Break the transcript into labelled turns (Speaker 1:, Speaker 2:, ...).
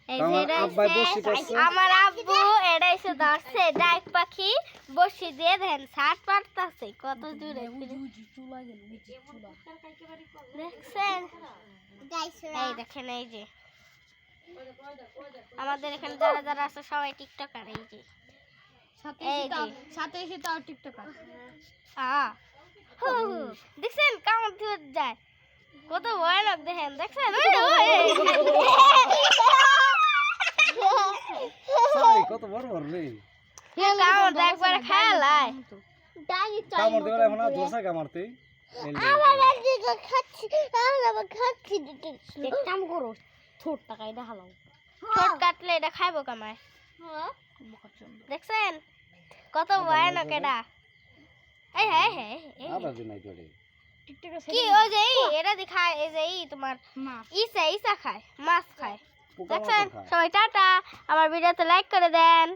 Speaker 1: এই যে এটা
Speaker 2: আব্বাই বসি করছে।
Speaker 1: আমার আব্বু এটা এসে ধরছে ডাক পাখি বসি দিয়ে দেন ছাট পারতাছে কত দূরে দেখছেন এই দেখেন এই যে আমাদের এখানে যারা যারা আছে সবাই টিকটকার এই যে
Speaker 3: সাথে এসে তাও টিকটকার
Speaker 1: দেখছেন কেমন দূর যায় কত ভয়ানক দেখেন দেখছেন
Speaker 2: কত বড় বড় রে
Speaker 1: কামড় একবার খেলায়
Speaker 2: কামড় দেবে এখন আর ধরছে কামড়তে
Speaker 3: কাম করো ছোট টাকায় দেখালাম
Speaker 1: ছোট কাটলে এটা খাইবো কামায় দেখছেন কত ভয়ানক এটা এই হ্যাঁ হ্যাঁ
Speaker 2: আবার দিন নাই করে
Speaker 1: কি ওই যে এটা দেখায় এই যে তোমার ইসা খায় মাছ খায় দেখছেন সবাই টাটা আমার ভিডিওতে লাইক করে দেন।